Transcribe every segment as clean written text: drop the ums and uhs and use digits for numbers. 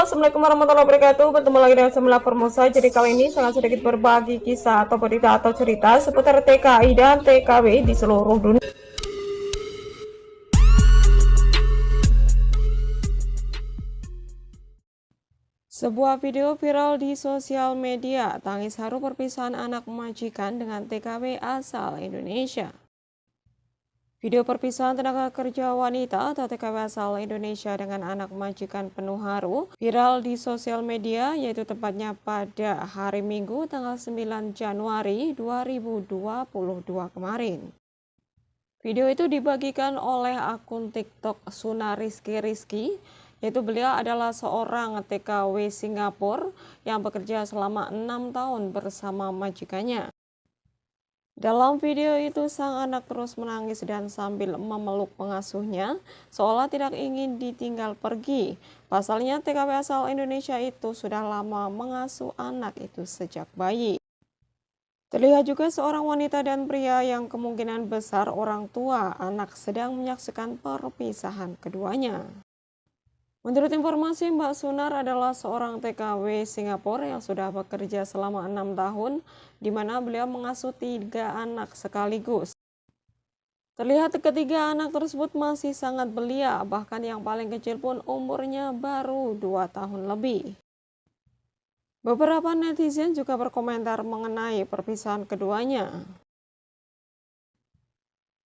Halo, Assalamualaikum warahmatullahi wabarakatuh. Bertemu lagi dengan Semula Formosa. Jadi kali ini sangat sedikit berbagi kisah atau berita atau cerita seputar TKI dan TKW di seluruh dunia. Sebuah video viral di sosial media, tangis haru perpisahan anak majikan dengan TKW asal Indonesia. Video perpisahan tenaga kerja wanita atau TKW asal Indonesia dengan anak majikan penuh haru viral di sosial media, yaitu tepatnya pada hari Minggu tanggal 9 Januari 2022 kemarin. Video itu dibagikan oleh akun TikTok Suna Rizky, yaitu beliau adalah seorang TKW Singapura yang bekerja selama 6 tahun bersama majikannya. Dalam video itu, sang anak terus menangis dan sambil memeluk pengasuhnya, seolah tidak ingin ditinggal pergi. Pasalnya, TKW asal Indonesia itu sudah lama mengasuh anak itu sejak bayi. Terlihat juga seorang wanita dan pria yang kemungkinan besar orang tua anak sedang menyaksikan perpisahan keduanya. Menurut informasi, Mbak Sunar adalah seorang TKW Singapura yang sudah bekerja selama 6 tahun, di mana beliau mengasuh 3 anak sekaligus. Terlihat ketiga anak tersebut masih sangat belia, bahkan yang paling kecil pun umurnya baru 2 tahun lebih. Beberapa netizen juga berkomentar mengenai perpisahan keduanya.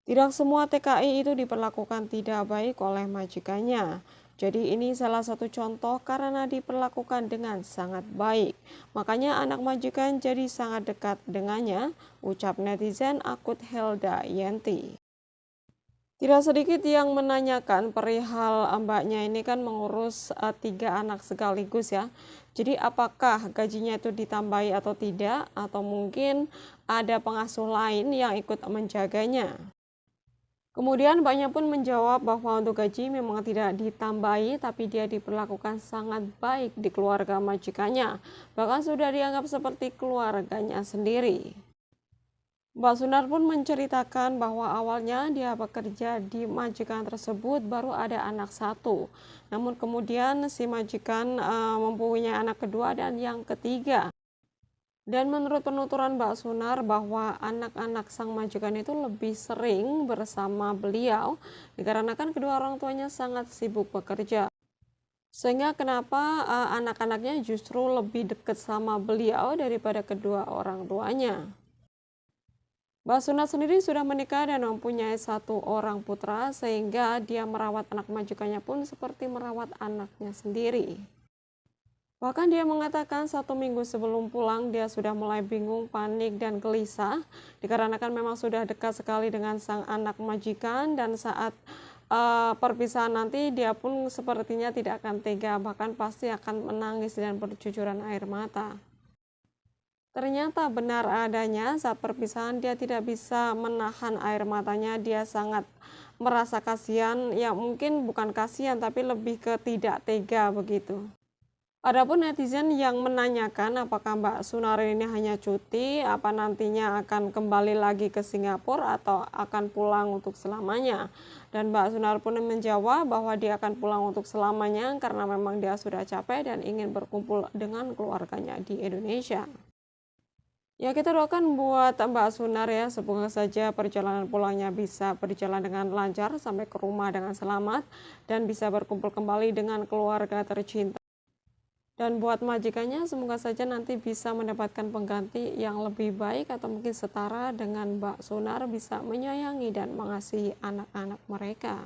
Tidak semua TKI itu diperlakukan tidak baik oleh majikannya. Jadi ini salah satu contoh karena diperlakukan dengan sangat baik. Makanya anak majikan jadi sangat dekat dengannya, ucap netizen akun Helda Yenti. Tidak sedikit yang menanyakan perihal mbaknya ini kan mengurus 3 anak sekaligus ya. Jadi apakah gajinya itu ditambahi atau tidak, atau mungkin ada pengasuh lain yang ikut menjaganya. Kemudian banyak pun menjawab bahwa untuk gaji memang tidak ditambahi, tapi dia diperlakukan sangat baik di keluarga majikannya. Bahkan sudah dianggap seperti keluarganya sendiri. Mbak Sunar pun menceritakan bahwa awalnya dia bekerja di majikan tersebut baru ada anak 1. Namun kemudian si majikan mempunyai anak kedua dan yang ketiga. Dan menurut penuturan Mbak Sunar bahwa anak-anak sang majikan itu lebih sering bersama beliau dikarenakan kedua orang tuanya sangat sibuk bekerja. Sehingga kenapa anak-anaknya justru lebih dekat sama beliau daripada kedua orang tuanya. Mbak Sunar sendiri sudah menikah dan mempunyai 1 orang putra, sehingga dia merawat anak majikannya pun seperti merawat anaknya sendiri. Bahkan dia mengatakan 1 minggu sebelum pulang dia sudah mulai bingung, panik, dan gelisah dikarenakan memang sudah dekat sekali dengan sang anak majikan, dan saat perpisahan nanti dia pun sepertinya tidak akan tega, bahkan pasti akan menangis dan bercucuran air mata. Ternyata benar adanya, saat perpisahan dia tidak bisa menahan air matanya, dia sangat merasa kasihan, ya mungkin bukan kasihan tapi lebih ke tidak tega begitu. Adapun netizen yang menanyakan apakah Mbak Sunar ini hanya cuti, apa nantinya akan kembali lagi ke Singapura atau akan pulang untuk selamanya. Dan Mbak Sunar pun menjawab bahwa dia akan pulang untuk selamanya karena memang dia sudah capek dan ingin berkumpul dengan keluarganya di Indonesia. Ya, kita doakan buat Mbak Sunar ya, semoga saja perjalanan pulangnya bisa berjalan dengan lancar sampai ke rumah dengan selamat dan bisa berkumpul kembali dengan keluarga tercinta. Dan buat majikannya, semoga saja nanti bisa mendapatkan pengganti yang lebih baik atau mungkin setara dengan Mbak Sunar, bisa menyayangi dan mengasihi anak-anak mereka.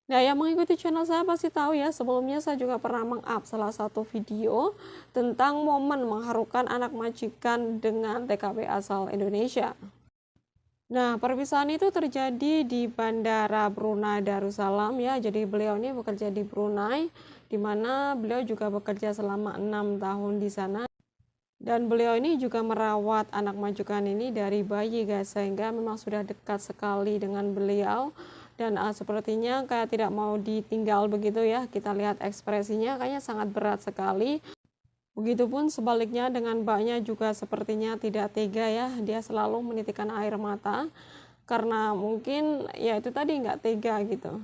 Nah, yang mengikuti channel saya pasti tahu ya, sebelumnya saya juga pernah meng-up salah satu video tentang momen mengharukan anak majikan dengan TKW asal Indonesia. Nah, perpisahan itu terjadi di Bandara Brunei Darussalam ya. Jadi beliau ini bekerja di Brunei, di mana beliau juga bekerja selama 6 tahun di sana. Dan beliau ini juga merawat anak majikan ini dari bayi guys, sehingga memang sudah dekat sekali dengan beliau. Dan sepertinya kayak tidak mau ditinggal begitu ya. Kita lihat ekspresinya kayaknya sangat berat sekali. Begitupun sebaliknya dengan mbaknya juga sepertinya tidak tega ya. Dia selalu menitikkan air mata karena mungkin ya itu tadi nggak tega gitu.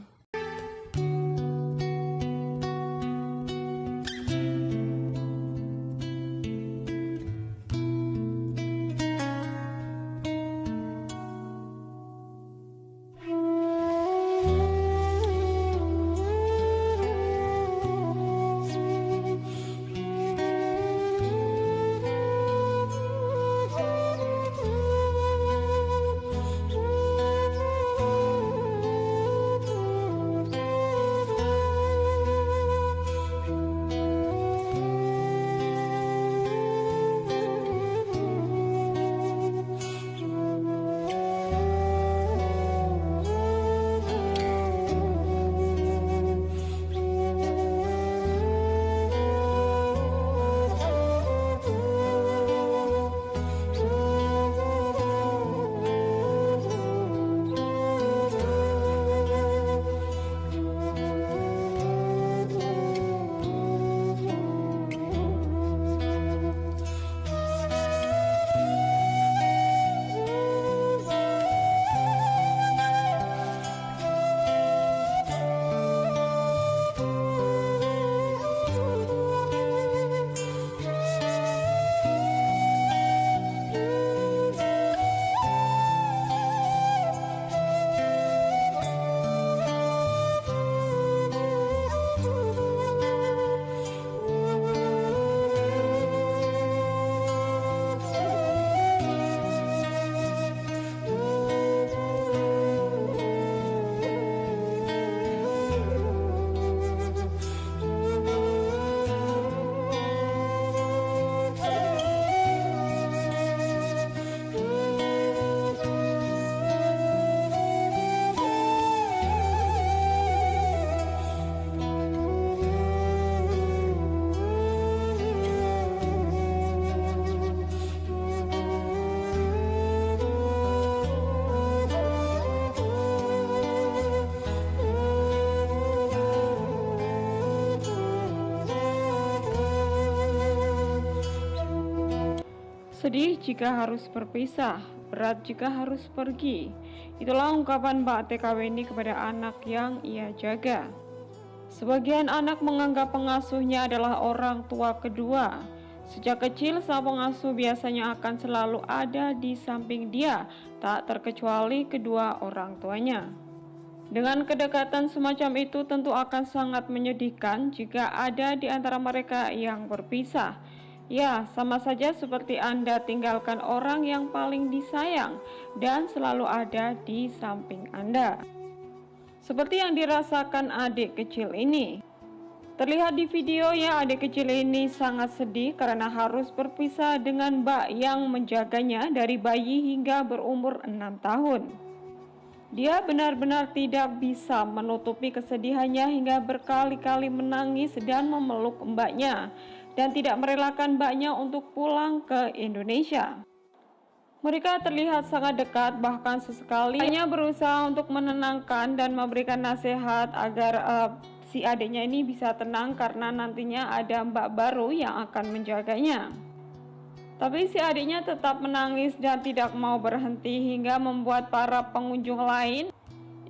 Sedih jika harus berpisah, berat jika harus pergi. Itulah ungkapan Mbak TKW ini kepada anak yang ia jaga. Sebagian anak menganggap pengasuhnya adalah orang tua kedua. Sejak kecil, sang pengasuh biasanya akan selalu ada di samping dia, tak terkecuali kedua orang tuanya. Dengan kedekatan semacam itu tentu akan sangat menyedihkan jika ada di antara mereka yang berpisah. Ya, sama saja seperti Anda tinggalkan orang yang paling disayang dan selalu ada di samping Anda. Seperti yang dirasakan adik kecil ini. Terlihat di video ya, adik kecil ini sangat sedih karena harus berpisah dengan mbak yang menjaganya dari bayi hingga berumur 6 tahun. Dia benar-benar tidak bisa menutupi kesedihannya hingga berkali-kali menangis dan memeluk mbaknya dan tidak merelakan mbaknya untuk pulang ke Indonesia. Mereka terlihat sangat dekat, bahkan sesekali hanya berusaha untuk menenangkan dan memberikan nasihat agar si adiknya ini bisa tenang karena nantinya ada mbak baru yang akan menjaganya. Tapi si adiknya tetap menangis dan tidak mau berhenti hingga membuat para pengunjung lain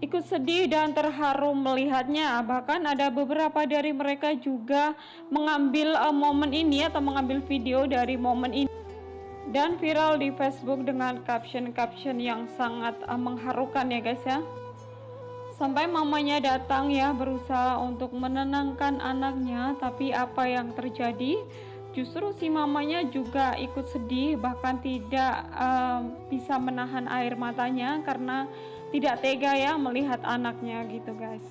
ikut sedih dan terharu melihatnya. Bahkan ada beberapa dari mereka juga mengambil momen ini atau mengambil video dari momen ini dan viral di Facebook dengan caption-caption yang sangat mengharukan ya guys ya. Sampai mamanya datang ya berusaha untuk menenangkan anaknya, tapi apa yang terjadi? Justru si mamanya juga ikut sedih, bahkan tidak bisa menahan air matanya karena tidak tega ya melihat anaknya gitu guys.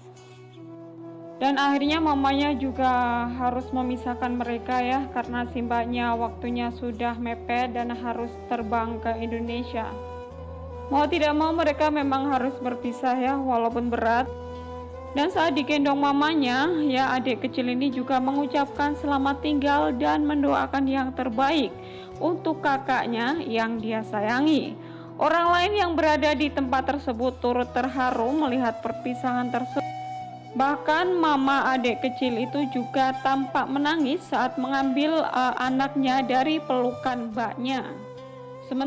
Dan akhirnya mamanya juga harus memisahkan mereka ya, karena si mbaknya waktunya sudah mepet dan harus terbang ke Indonesia. Mau tidak mau mereka memang harus berpisah ya, walaupun berat. Dan saat digendong mamanya ya, adik kecil ini juga mengucapkan selamat tinggal dan mendoakan yang terbaik untuk kakaknya yang dia sayangi. Orang lain yang berada di tempat tersebut turut terharu melihat perpisahan tersebut. Bahkan mama adik kecil itu juga tampak menangis saat mengambil anaknya dari pelukan mbaknya.